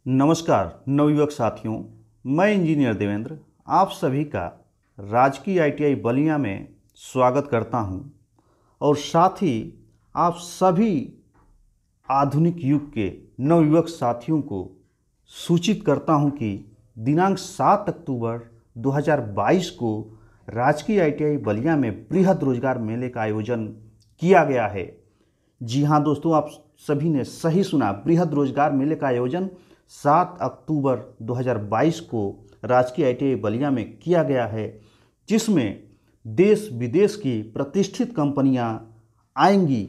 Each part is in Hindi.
नमस्कार नवयुवक साथियों, मैं इंजीनियर देवेंद्र आप सभी का राजकीय ITI बलिया में स्वागत करता हूं और साथ ही आप सभी आधुनिक युग के नवयुवक साथियों को सूचित करता हूं कि दिनांक 7 अक्टूबर 2022 को राजकीय ITI बलिया में बृहद रोजगार मेले का आयोजन किया गया है। जी हाँ दोस्तों, आप सभी ने सही सुना, बृहद रोजगार मेले का आयोजन 7 अक्टूबर 2022 को राजकीय ITI बलिया में किया गया है, जिसमें देश विदेश की प्रतिष्ठित कंपनियां आएंगी।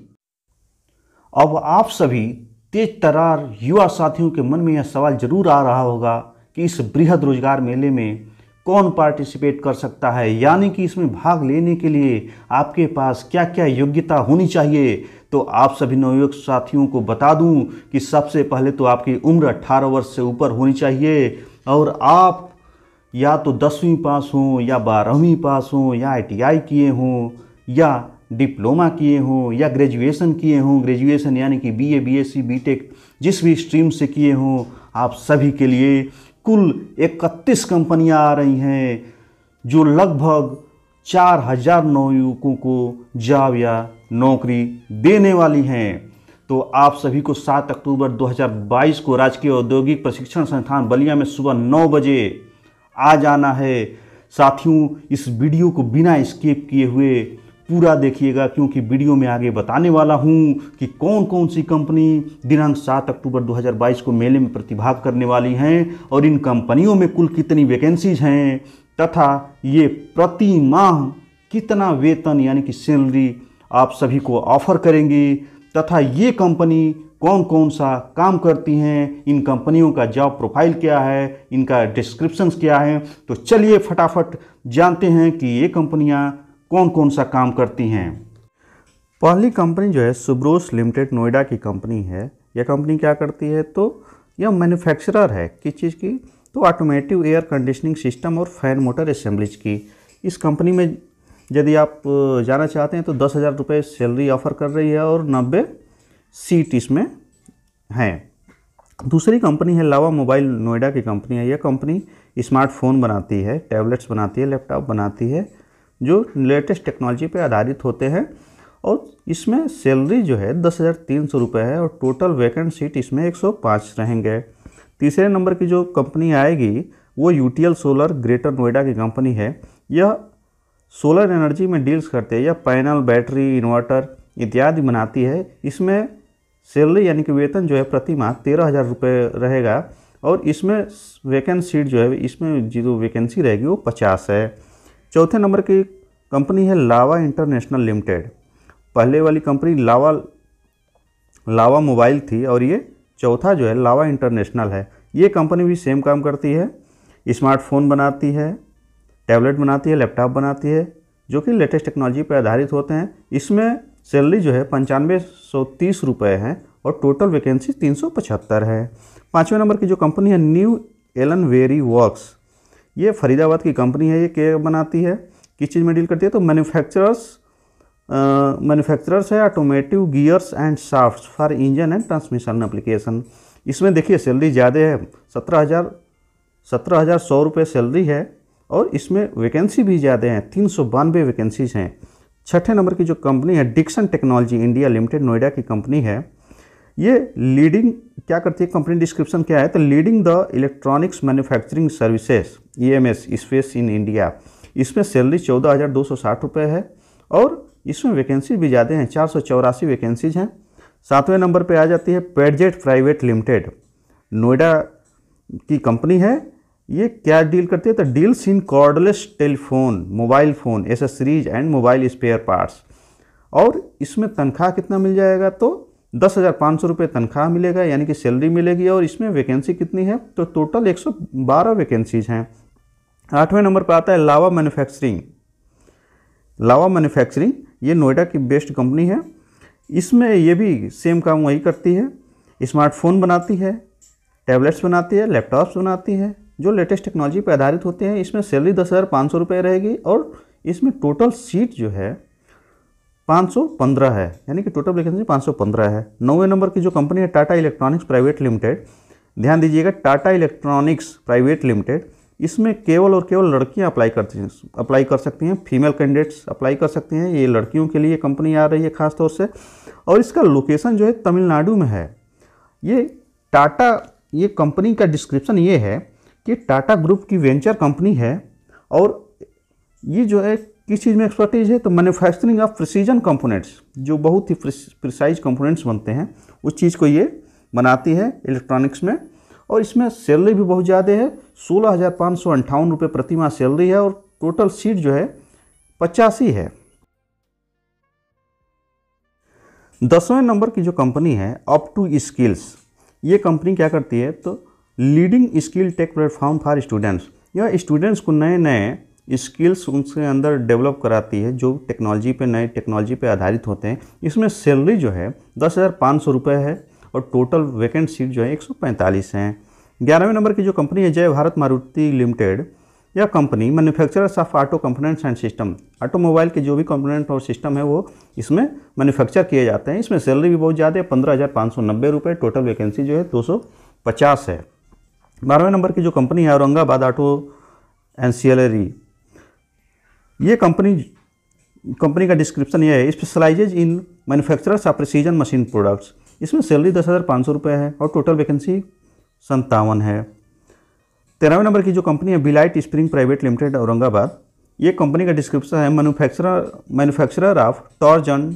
अब आप सभी तेज तर्रार युवा साथियों के मन में यह सवाल जरूर आ रहा होगा कि इस बृहद रोजगार मेले में कौन पार्टिसिपेट कर सकता है, यानी कि इसमें भाग लेने के लिए आपके पास क्या क्या योग्यता होनी चाहिए। तो आप सभी नवयुवक साथियों को बता दूं कि सबसे पहले तो आपकी उम्र 18 वर्ष से ऊपर होनी चाहिए और आप या तो 10वीं पास हों या 12वीं पास हों या ITI किए हों या डिप्लोमा किए हों या ग्रेजुएशन किए हों। ग्रेजुएशन यानी कि BA BSc BTech जिस भी स्ट्रीम से किए हों, आप सभी के लिए कुल 31 कंपनियां आ रही हैं जो लगभग 4000 नवयुवकों को जॉब या नौकरी देने वाली हैं। तो आप सभी को 7 अक्टूबर 2022 को राजकीय औद्योगिक प्रशिक्षण संस्थान बलिया में सुबह 9 बजे आ जाना है। साथियों, इस वीडियो को बिना स्किप किए हुए पूरा देखिएगा, क्योंकि वीडियो में आगे बताने वाला हूं कि कौन कौन सी कंपनी दिनांक 7 अक्टूबर 2022 को मेले में प्रतिभाग करने वाली हैं और इन कंपनियों में कुल कितनी वैकेंसीज हैं तथा ये प्रति माह कितना वेतन यानी कि सैलरी आप सभी को ऑफर करेंगी तथा ये कंपनी कौन कौन सा काम करती हैं, इन कंपनियों का जॉब प्रोफाइल क्या है, इनका डिस्क्रिप्शंस क्या है। तो चलिए फटाफट जानते हैं कि ये कंपनियां कौन कौन सा काम करती हैं। पहली कंपनी जो है सुब्रोस लिमिटेड नोएडा की कंपनी है। यह कंपनी क्या करती है, तो यह मैन्युफैक्चरर है किस चीज़ की, तो ऑटोमेटिव एयर कंडीशनिंग सिस्टम और फैन मोटर असेंबलीज की। इस कंपनी में यदि आप जाना चाहते हैं तो 10,000 रुपये सैलरी ऑफर कर रही है और 90 सीट इसमें हैं। दूसरी कंपनी है लावा मोबाइल नोएडा की कंपनी है। यह कंपनी स्मार्टफोन बनाती है, टैबलेट्स बनाती है, लैपटॉप बनाती है जो लेटेस्ट टेक्नोलॉजी पे आधारित होते हैं और इसमें सैलरी जो है 10,300 रुपये है और टोटल वैकेंट सीट इसमें 105 रहेंगे। तीसरे नंबर की जो कंपनी आएगी वो UTL सोलर ग्रेटर नोएडा की कंपनी है। यह सोलर एनर्जी में डील्स करते हैं, यह पैनल, बैटरी, इन्वर्टर इत्यादि बनाती है। इसमें सैलरी यानी कि वेतन जो है प्रति माह 13,000 रुपये रहेगा और इसमें वैकेंट सीट जो है इसमें जो वैकेंसी रहेगी वो 50 है। चौथे नंबर की कंपनी है लावा इंटरनेशनल लिमिटेड। पहले वाली कंपनी लावा मोबाइल थी और ये चौथा जो है लावा इंटरनेशनल है। ये कंपनी भी सेम काम करती है, स्मार्टफोन बनाती है, टैबलेट बनाती है, लैपटॉप बनाती है जो कि लेटेस्ट टेक्नोलॉजी पर आधारित होते हैं। इसमें सैलरी जो है 9530 रुपये है और टोटल वैकेंसी 375 है। पाँचवें नंबर की जो कंपनी है न्यू एलन वेरी वर्क्स, ये फरीदाबाद की कंपनी है। ये क्या बनाती है, किस चीज़ में डील करती है, तो मैन्युफैक्चरर्स है automotive gears and shafts for engine and transmission application. इसमें देखिए सैलरी ज़्यादा है, 17,100 रुपये सैलरी है और इसमें वैकेंसी भी ज़्यादा हैं, 392 वैकेंसीज हैं। छठे नंबर की जो कंपनी है Dixon technology India limited Noida की कंपनी है। ये लीडिंग क्या करती है, कंपनी डिस्क्रिप्शन क्या है, तो leading the electronics manufacturing services EMS space in India. इसमें सैलरी 14,260 रुपये है और इसमें वैकेंसी भी ज़्यादा हैं, 484 वैकेंसीज हैं। सातवें नंबर पे आ जाती है पेडजेट प्राइवेट लिमिटेड, नोएडा की कंपनी है। ये क्या डील करती है, तो deals in cordless telephone, mobile phone, accessories and mobile spare parts. और इसमें तनख्वाह कितना मिल जाएगा, तो 10,500 रुपये तनख्वाह मिलेगा यानी कि सैलरी मिलेगी और इसमें वैकेंसी कितनी है, तो टोटल 112 वैकेंसीज हैं। आठवें नंबर पर आता है लावा मैन्युफैक्चरिंग। लावा मैन्युफैक्चरिंग ये नोएडा की बेस्ट कंपनी है। इसमें ये भी सेम काम वही करती है, स्मार्टफोन बनाती है, टैबलेट्स बनाती है, लैपटॉप्स बनाती है जो लेटेस्ट टेक्नोलॉजी पर आधारित होते हैं। इसमें सैलरी 10,500 रुपये रहेगी और इसमें टोटल सीट जो है 515 है, यानी कि टोटल वैकेंसी 515 है। 9वें नंबर की जो कंपनी है टाटा इलेक्ट्रॉनिक्स प्राइवेट लिमिटेड, ध्यान दीजिएगा, टाटा इलेक्ट्रॉनिक्स प्राइवेट लिमिटेड, इसमें केवल और केवल लड़कियां अप्लाई कर सकती हैं, फीमेल कैंडिडेट्स अप्लाई कर सकती हैं। ये लड़कियों के लिए कंपनी आ रही है खास तौर से, और इसका लोकेशन जो है तमिलनाडु में है। ये टाटा, ये कंपनी का डिस्क्रिप्शन ये है कि टाटा ग्रुप की वेंचर कंपनी है, और ये जो है किस चीज़ में एक्सपर्टीज है, तो मैन्युफैक्चरिंग ऑफ प्रिसीजन कंपोनेंट्स, जो बहुत ही प्रिसाइज कंपोनेंट्स बनते हैं उस चीज़ को ये बनाती है इलेक्ट्रॉनिक्स में। और इसमें सैलरी भी बहुत ज़्यादा है, 16,558 रुपये प्रति माह सैलरी है, और टोटल सीट जो है 85 है। 10वें नंबर की जो कंपनी है अप टू स्किल्स, ये कंपनी क्या करती है, तो leading skill take platform for students, यह स्टूडेंट्स को नए नए स्किल्स उनके अंदर डेवलप कराती है जो टेक्नोलॉजी पे, नए टेक्नोलॉजी पे आधारित होते हैं। इसमें सैलरी जो है 10,500 रुपये है, और टोटल वैकेंट सीट जो है 145 हैं। 11वें नंबर की जो कंपनी है जय भारत मारुति लिमिटेड, यह company manufacturers of auto components and system, automobile के जो भी कंपोनेंट और सिस्टम है वो इसमें मैन्युफैक्चर किए जाते हैं। इसमें सैलरी भी बहुत ज़्यादा है, 15,590 रुपये, टोटल वैकेंसी जो है 250 है। 12वें नंबर की जो कंपनी है औरंगाबाद ऑटो एंसिलरी, ये कंपनी का डिस्क्रिप्शन ये है, specialises in manufacturers of precision machine products. इसमें सैलरी 10,500 रुपये है, और टोटल वैकेंसी 57 है। 13वें नंबर की जो कंपनी है बिलाइट स्प्रिंग प्राइवेट लिमिटेड औरंगाबाद, ये कंपनी का डिस्क्रिप्शन है, manufacturer of torsion,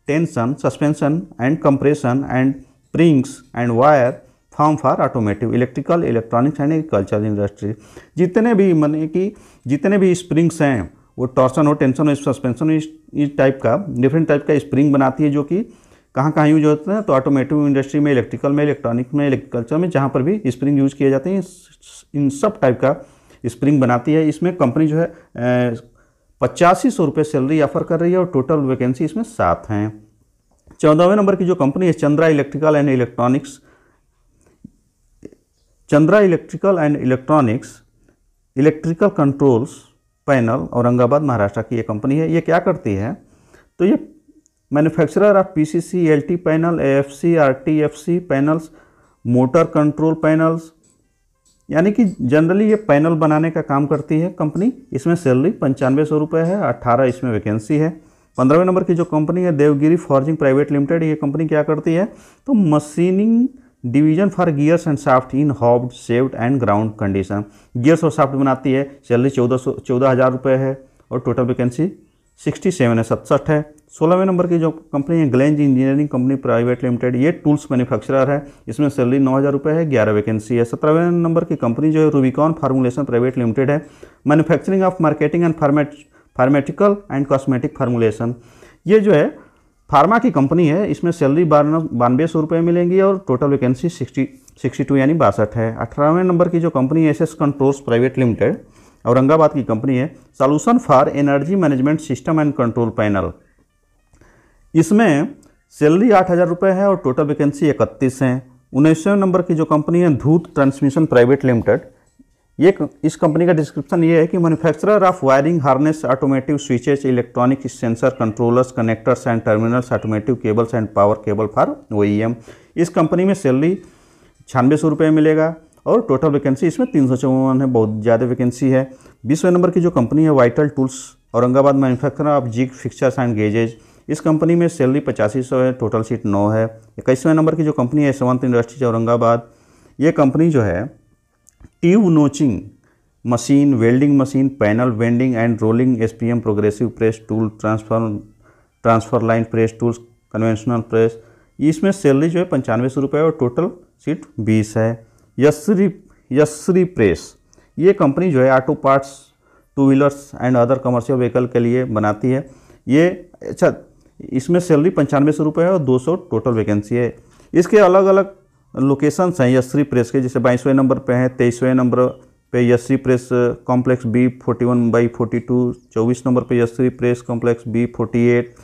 tension, suspension and compression and springs and wire form for automotive, electrical, electronics and agriculture industry. जितने भी माने कि जितने भी स्प्रिंग्स हैं, वो टॉर्सन हो, टेंशन हो, सस्पेंशन हो, इस टाइप का डिफरेंट टाइप का स्प्रिंग बनाती है, जो कि कहाँ कहाँ यूज होते हैं, तो ऑटोमेटिव इंडस्ट्री में, इलेक्ट्रिकल में, इलेक्ट्रॉनिक में, एग्रीकल्चर में, जहाँ पर भी स्प्रिंग यूज किए जाते हैं, इन सब टाइप का स्प्रिंग बनाती है। इसमें कंपनी जो है 8500 रुपये सैलरी ऑफर कर रही है, और टोटल वैकेंसी इसमें 7 हैं। 14वें नंबर की जो कंपनी है Chandra electrical and electronics, Chandra electrical and electronics electrical controls panel Aurangabad Maharashtra की ये कंपनी है। ये क्या करती है, तो ये manufacturer of PCC, LT panel, AFC, RTFC panels, motor control panels, यानी कि जनरली ये पैनल बनाने का काम करती है कंपनी। इसमें सैलरी 9500 रुपये है, 18 इसमें वैकेंसी है। 15वें नंबर की जो कंपनी है देवगिरी फॉर्जिंग प्राइवेट लिमिटेड, ये कंपनी क्या करती है, तो machining division for gears and shaft in hobbed, shaved and ground condition, gears और शाफ्ट बनाती है। सैलरी 14,000 रुपये है, और टोटल वैकेंसी 67 है, 67 है। 16वें नंबर की जो कंपनी है ग्लेंज इंजीनियरिंग कंपनी प्राइवेट लिमिटेड, ये टूल्स मैन्युफैक्चरर है। इसमें सैलरी 9,000 रुपये है, 11 वैकेंसी है। 17वें नंबर की कंपनी जो है रूबिकॉन फार्मूलेशन प्राइवेट लिमिटेड है, manufacturing of marketing and pharmaceutical and cosmetic formulation, ये जो है फार्मा की कंपनी है। इसमें सैलरी 9200 रुपये मिलेंगी, और टोटल वैकेंसी 62 यानी 62 है। 18वें नंबर की जो कंपनी है SS controls private limited Aurangabad की कंपनी है, solution for energy management system and control panel, इसमें सैलरी 8,000 रुपये है, और टोटल वैकेंसी 31 है। 19वें नंबर की जो कंपनी है धूत ट्रांसमिशन प्राइवेट लिमिटेड, ये इस कंपनी का डिस्क्रिप्शन ये है कि manufacturer of wiring harness, automotive switches, electronic sensor, controllers, connectors and terminals, automotive cables and power cable for OEM. इस कंपनी में सैलरी 9600 रुपये मिलेगा, और टोटल वैकेंसी इसमें 354 है, बहुत ज़्यादा वैकेंसी है। 20वें नंबर की जो कंपनी है vital tools Aurangabad, manufacturer of jig fixtures and gauges, इस कंपनी में सैलरी 8500 है, टोटल सीट 9 है। 21वें नंबर की जो कंपनी है यशवंत इंडस्ट्रीज औरंगाबाद, ये कंपनी जो है tube notching machine, welding machine, panel vending and rolling, SPM progressive press tool, transfer line press tools, conventional press, इसमें सैलरी जो है 9500 रुपये, और टोटल सीट 20 है। यश्री प्रेस, ये कंपनी जो है auto parts, two wheelers and other commercial vehicle के लिए बनाती है। ये अच्छा, इसमें सैलरी 9500 रुपये है, और 200 टोटल वैकेंसी है। इसके अलग अलग लोकेशंस हैं यश्री प्रेस के, जैसे 22वें नंबर पे है, 23वें नंबर पे यश्री प्रेस कॉम्प्लेक्स बी 41/42, 24 नंबर पे यश्री प्रेस कॉम्प्लेक्स बी 48,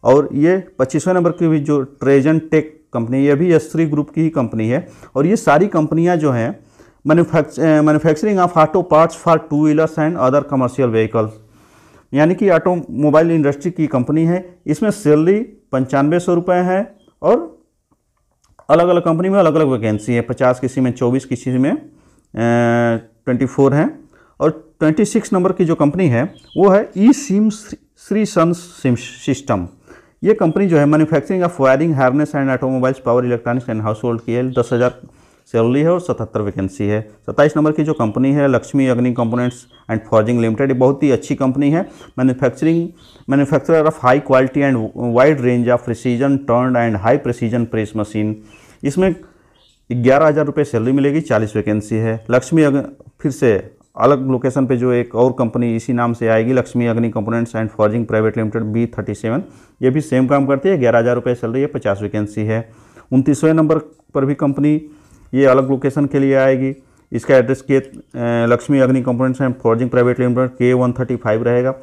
और ये 25वें नंबर की भी जो ट्रेजन टेक कंपनी, ये भी यश्री ग्रुप की ही कंपनी है। और ये सारी कंपनियां जो हैं manufacturing of auto parts for two wheelers and other commercial vehicles, यानी कि ऑटोमोबाइल इंडस्ट्री की कंपनी है। इसमें सैलरी 9500 रुपये है, और अलग अलग कंपनी में अलग अलग वैकेंसी है। 50 किसी में 24, किसी में 24 हैं। और 26 नंबर की जो कंपनी है वो है ई सिम श्री सन्स सिस्टम। ये कंपनी जो है manufacturing of wiring harness and automobiles power electronics and house hold की है। 10,000 सैलरी है और 77 वैकेंसी है। 27 नंबर की जो कंपनी है लक्ष्मी अग्नि कंपोनेंट्स एंड फॉर्जिंग लिमिटेड, ये बहुत ही अच्छी कंपनी है। Manufacturer of high quality and wide range of precision turned and high precision press machine. इसमें 11,000 रुपये सैलरी मिलेगी। 40 वैकेंसी है। फिर से अलग लोकेशन पे जो एक और कंपनी इसी नाम से आएगी, लक्ष्मी अग्नि components and forging private limited B37, ये भी सेम काम करती है। 11,000 रुपये सैलरी है। 50 वैकेंसी है। 29वें नंबर पर भी कंपनी ये अलग लोकेशन के लिए आएगी। इसका एड्रेस लक्ष्मी अग्नि components and forging private limited K135 रहेगा।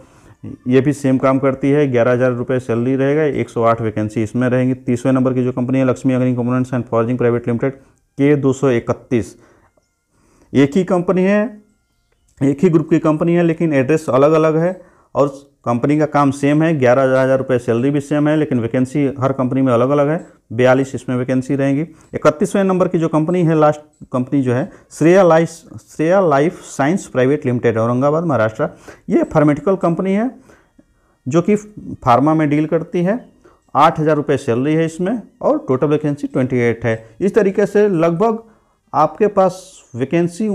ये भी सेम काम करती है। 11,000 रुपये सैलरी रहेगा। 108 वैकेंसी इसमें रहेंगी। 30वें नंबर की जो कंपनी है लक्ष्मी अग्नि components and forging private limited K231। एक ही कंपनी है, एक ही ग्रुप की कंपनी है, लेकिन एड्रेस अलग अलग है और कंपनी का काम सेम है। 11,000 रुपये सैलरी भी सेम है, लेकिन वैकेंसी हर कंपनी में अलग अलग है। 42 इसमें वैकेंसी रहेंगी। 31वें नंबर की जो कंपनी है, लास्ट कंपनी जो है Shreya life science private limited, Aurangabad Maharashtra. ये फार्मेटिकल कंपनी है जो कि फार्मा में डील करती है। 8,000 रुपये सैलरी है इसमें और टोटल वैकेंसी 28 है। इस तरीके से लगभग आपके पास वैकेंसी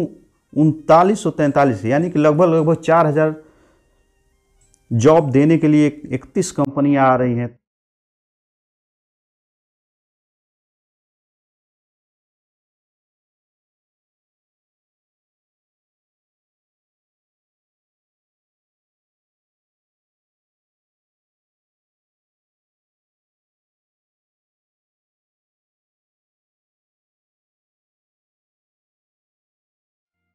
3943, यानी कि लगभग 4,000 जॉब देने के लिए 31 कंपनियां आ रही हैं।